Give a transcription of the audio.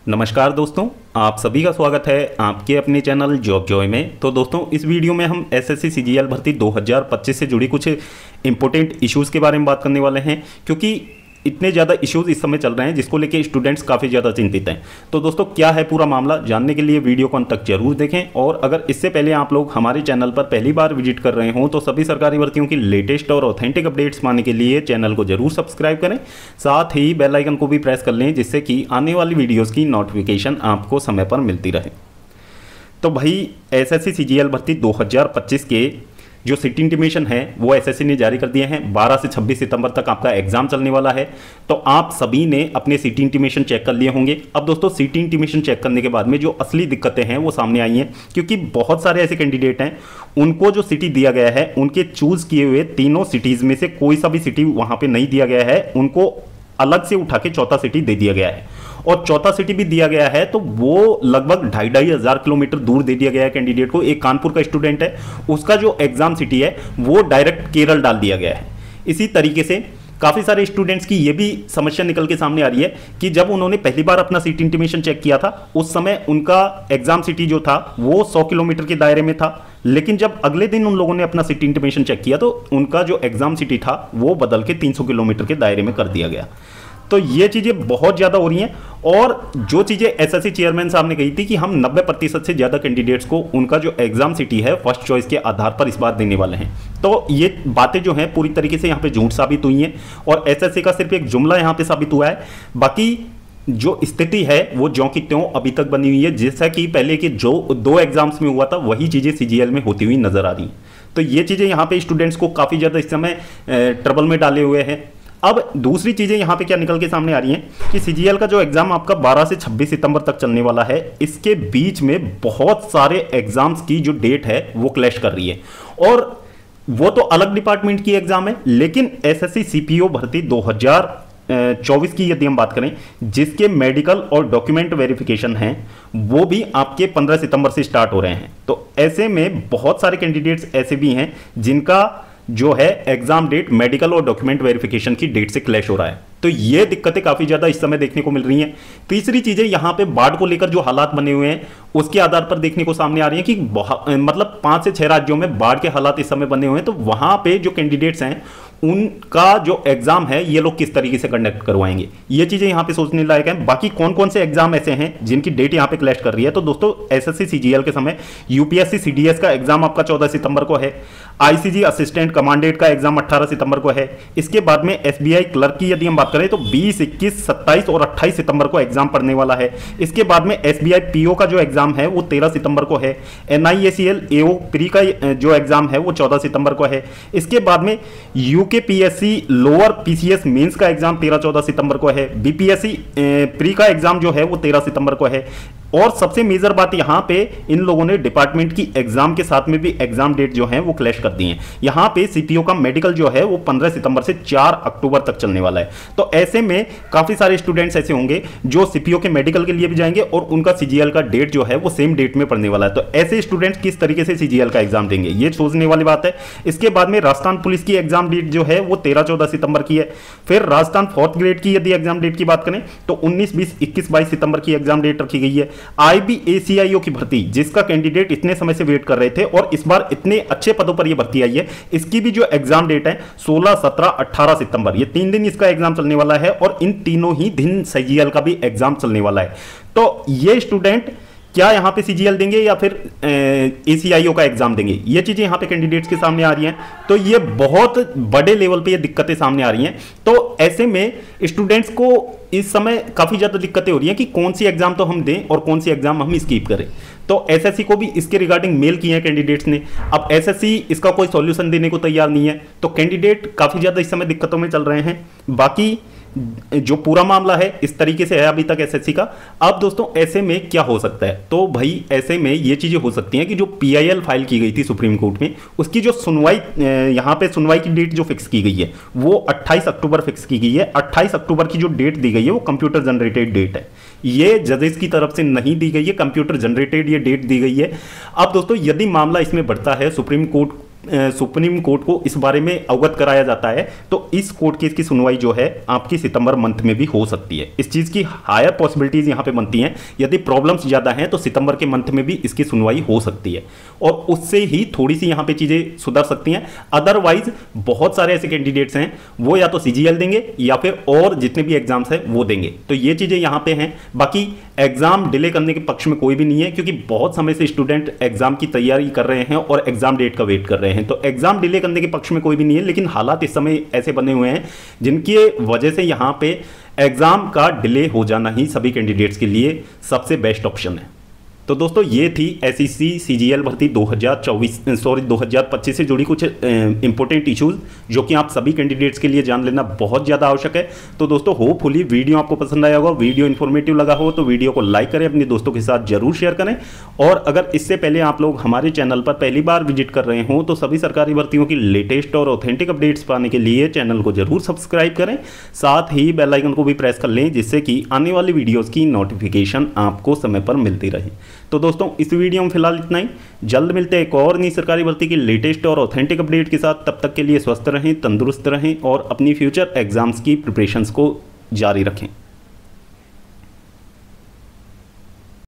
नमस्कार दोस्तों, आप सभी का स्वागत है आपके अपने चैनल जॉब जॉय में। तो दोस्तों, इस वीडियो में हम एसएससी सीजीएल भर्ती 2025 से जुड़ी कुछ इंपॉर्टेंट इश्यूज़ के बारे में बात करने वाले हैं, क्योंकि इतने ज़्यादा इश्यूज़ इस समय चल रहे हैं जिसको लेके स्टूडेंट्स काफ़ी ज़्यादा चिंतित हैं। तो दोस्तों, क्या है पूरा मामला, जानने के लिए वीडियो को अंत तक जरूर देखें। और अगर इससे पहले आप लोग हमारे चैनल पर पहली बार विजिट कर रहे हों तो सभी सरकारी भर्तियों की लेटेस्ट और ऑथेंटिक अपडेट्स पाने के लिए चैनल को जरूर सब्सक्राइब करें, साथ ही बेल आइकन को भी प्रेस कर लें, जिससे कि आने वाली वीडियोज़ की नोटिफिकेशन आपको समय पर मिलती रहे। तो भाई, एसएससी सीजीएल भर्ती 2025 के जो सिटी इंटीमेशन है वो एसएससी ने जारी कर दिए हैं। 12 से 26 सितंबर तक आपका एग्जाम चलने वाला है। तो आप सभी ने अपने सिटी इंटीमेशन चेक कर लिए होंगे। अब दोस्तों, सिटी इंटीमेशन चेक करने के बाद में जो असली दिक्कतें हैं वो सामने आई हैं, क्योंकि बहुत सारे ऐसे कैंडिडेट हैं उनको जो सिटी दिया गया है, उनके चूज किए हुए तीनों सिटीज में से कोई सा भी सिटी वहां पर नहीं दिया गया है, उनको अलग से उठा के चौथा सिटी दे दिया गया है। और चौथा सिटी भी दिया गया है तो वो लगभग 2,500 किलोमीटर दूर दे दिया गया है कैंडिडेट को। एक कानपुर का स्टूडेंट है, उसका जो एग्जाम सिटी है वो डायरेक्ट केरल डाल दिया गया है। इसी तरीके से काफ़ी सारे स्टूडेंट्स की ये भी समस्या निकल के सामने आ रही है कि जब उन्होंने पहली बार अपना सिटी इंटीमेशन चेक किया था, उस समय उनका एग्जाम सिटी जो था वो 100 किलोमीटर के दायरे में था। लेकिन जब अगले दिन उन लोगों ने अपना सिटी इंटीमेशन चेक किया तो उनका जो एग्जाम सिटी था वो बदल के 300 किलोमीटर के दायरे में कर दिया गया। तो ये चीज़ें बहुत ज़्यादा हो रही हैं। और जो चीज़ें एसएससी चेयरमैन साहब ने कही थी कि हम 90% से ज़्यादा कैंडिडेट्स को उनका जो एग्जाम सिटी है फर्स्ट चॉइस के आधार पर इस बार देने वाले हैं, तो ये बातें जो हैं पूरी तरीके से यहाँ पे झूठ साबित हुई हैं और एसएससी का सिर्फ एक जुमला यहाँ पे साबित हुआ है। बाकी जो स्थिति है वो ज्यों की त्यों अभी तक बनी हुई है। जैसा कि पहले के जो 2 एग्जाम्स में हुआ था वही चीज़ें सीजीएल में होती हुई नजर आ रही हैं। तो ये चीज़ें यहाँ पे स्टूडेंट्स को काफ़ी ज़्यादा इस समय ट्रबल में डाले हुए हैं। अब दूसरी चीज़ें यहाँ पे क्या निकल के सामने आ रही हैं कि सीजीएल का जो एग्जाम आपका 12 से 26 सितंबर तक चलने वाला है, इसके बीच में बहुत सारे एग्जाम्स की जो डेट है वो क्लैश कर रही है। और वो तो अलग डिपार्टमेंट की एग्जाम है, लेकिन एसएससी सीपीओ भर्ती 2024 की यदि हम बात करें, जिसके मेडिकल और डॉक्यूमेंट वेरिफिकेशन हैं वो भी आपके 15 सितंबर से स्टार्ट हो रहे हैं। तो ऐसे में बहुत सारे कैंडिडेट्स ऐसे भी हैं जिनका जो है एग्जाम डेट मेडिकल और डॉक्यूमेंट वेरिफिकेशन की डेट से क्लैश हो रहा है। तो ये दिक्कतें काफी ज्यादा इस समय देखने को मिल रही हैं। तीसरी चीजें यहाँ पे बाढ़ को लेकर जो हालात बने हुए हैं उसके आधार पर देखने को सामने आ रही है कि मतलब 5 से 6 राज्यों में बाढ़ के हालात इस समय बने हुए हैं। तो वहां पे जो कैंडिडेट्स हैं उनका जो एग्जाम है ये लोग किस तरीके से कंडक्ट करवाएंगे, ये चीजें यहाँ पे सोचने लायक हैं। बाकी कौन कौन से एग्जाम ऐसे हैं जिनकी डेट यहाँ पे क्लैश कर रही है, तो दोस्तों एसएससी सीजीएल के समय यूपीएससी सीडीएस का एग्जाम आपका 14 सितंबर को है। आईसीजी असिस्टेंट कमांडेंट का एग्जाम 18 सितंबर को है। इसके बाद में एसबीआई क्लर्क की यदि हम बात करें तो 20, 21, 27 और 28 सितंबर को एग्जाम पढ़ने वाला है। इसके बाद में एसबीआई पीओ का जो एग्जाम है वो 13 सितंबर को है। एनआईएसीएल एओ प्री का जो एग्जाम है वो 14 सितंबर को है। इसके बाद में यूकेपीएससी लोअर पीसीएस मेंस का एग्जाम 13-14 सितंबर को है। बीपीएससी प्री का एग्जाम जो है वो 13 सितंबर को है। और सबसे मेजर बात यहां पे इन लोगों ने डिपार्टमेंट की एग्जाम के साथ में भी एग्जाम डेट जो है वो क्लैश कर दी है। यहां पे सीपीओ का मेडिकल जो है वो 15 सितंबर से 4 अक्टूबर तक चलने वाला है। तो ऐसे में काफी सारे स्टूडेंट्स ऐसे होंगे जो सीपीओ के मेडिकल के लिए भी जाएंगे और उनका सीजीएल का डेट जो है वो सेम डेट में पड़ने वाला है। तो ऐसे स्टूडेंट्स किस तरीके से सीजीएल का एग्जाम देंगे, ये सोचने वाली बात है। इसके बाद में राजस्थान पुलिस की एग्जाम डेट जो है वो 13-14 सितंबर की है। फिर राजस्थान 4th ग्रेड की यदि एग्जाम डेट की बात करें तो 19, 20, 21, 22 सितंबर की एग्जाम डेट रखी गई है। IBACIO की भर्ती, जिसका कैंडिडेट इतने समय से वेट कर रहे थे और इस बार इतने अच्छे पदों पर यह भर्ती आई है, इसकी भी जो एग्जाम डेट है 16, 17, 18 सितंबर, ये 3 दिन इसका एग्जाम चलने वाला है। और इन तीनों ही दिन सीजीएल का भी एग्जाम चलने वाला है। तो ये स्टूडेंट क्या यहां पे सीजीएल देंगे या फिर एसीआईओ का एग्जाम देंगे, ये चीजें यहां पे कैंडिडेट्स के सामने आ रही हैं। तो ये बहुत बड़े लेवल पे ये दिक्कतें सामने आ रही हैं। तो ऐसे में स्टूडेंट्स को इस समय काफी ज्यादा दिक्कतें हो रही हैं कि कौन सी एग्जाम तो हम दें और कौन सी एग्जाम हम स्किप करें। तो एसएससी को भी इसके रिगार्डिंग मेल किए हैं कैंडिडेट्स ने। अब एसएससी इसका कोई सॉल्यूशन देने को तैयार नहीं है, तो कैंडिडेट काफी ज्यादा इस समय दिक्कतों में चल रहे हैं। बाकी जो पूरा मामला है इस तरीके से है अभी तक एसएससी का। अब दोस्तों ऐसे में क्या हो सकता है, तो भाई ऐसे में ये चीजें हो सकती हैं कि जो पीआईएल फाइल की गई थी सुप्रीम कोर्ट में, उसकी जो सुनवाई यहाँ पे सुनवाई की डेट जो फिक्स की गई है वो 28 अक्टूबर फिक्स की गई है। 28 अक्टूबर की जो डेट दी गई है वो कंप्यूटर जनरेटेड डेट है, ये जजेस की तरफ से नहीं दी गई है, कंप्यूटर जनरेटेड ये डेट दी गई है। अब दोस्तों यदि मामला इसमें बढ़ता है, सुप्रीम कोर्ट सुप्रीम कोर्ट को इस बारे में अवगत कराया जाता है तो इस कोर्ट केस की सुनवाई जो है आपकी सितंबर मंथ में भी हो सकती है। इस चीज़ की हायर पॉसिबिलिटीज़ यहाँ पे बनती हैं। यदि प्रॉब्लम्स ज़्यादा हैं तो सितंबर के मंथ में भी इसकी सुनवाई हो सकती है और उससे ही थोड़ी सी यहाँ पे चीज़ें सुधर सकती हैं। अदरवाइज बहुत सारे ऐसे कैंडिडेट्स हैं वो या तो CGL देंगे या फिर और जितने भी एग्जाम्स हैं वो देंगे। तो ये चीज़ें यहाँ पे हैं। बाकी एग्जाम डिले करने के पक्ष में कोई भी नहीं है क्योंकि बहुत समय से स्टूडेंट एग्जाम की तैयारी कर रहे हैं और एग्जाम डेट का वेट कर रहे हैं। तो एग्जाम डिले करने के पक्ष में कोई भी नहीं है, लेकिन हालात इस समय ऐसे बने हुए हैं जिनकी वजह से यहाँ पे एग्जाम का डिले हो जाना ही सभी कैंडिडेट्स के लिए सबसे बेस्ट ऑप्शन है। तो दोस्तों ये थी SEC CGL भर्ती 2025 से जुड़ी कुछ इंपॉर्टेंट इश्यूज जो कि आप सभी कैंडिडेट्स के लिए जान लेना बहुत ज़्यादा आवश्यक है। तो दोस्तों होपफुली वीडियो आपको पसंद आया होगा, वीडियो इन्फॉर्मेटिव लगा हो तो वीडियो को लाइक करें, अपने दोस्तों के साथ जरूर शेयर करें। और अगर इससे पहले आप लोग हमारे चैनल पर पहली बार विजिट कर रहे हो तो सभी सरकारी भर्तियों की लेटेस्ट और ऑथेंटिक अपडेट्स पाने के लिए चैनल को जरूर सब्सक्राइब करें, साथ ही बेल आइकन को भी प्रेस कर लें जिससे कि आने वाली वीडियोज़ की नोटिफिकेशन आपको समय पर मिलती रहे। तो दोस्तों इस वीडियो में फिलहाल इतना ही। जल्द मिलते हैं एक और नई सरकारी भर्ती की लेटेस्ट और ऑथेंटिक अपडेट के साथ। तब तक के लिए स्वस्थ रहें, तंदुरुस्त रहें और अपनी फ्यूचर एग्जाम्स की प्रिपरेशंस को जारी रखें।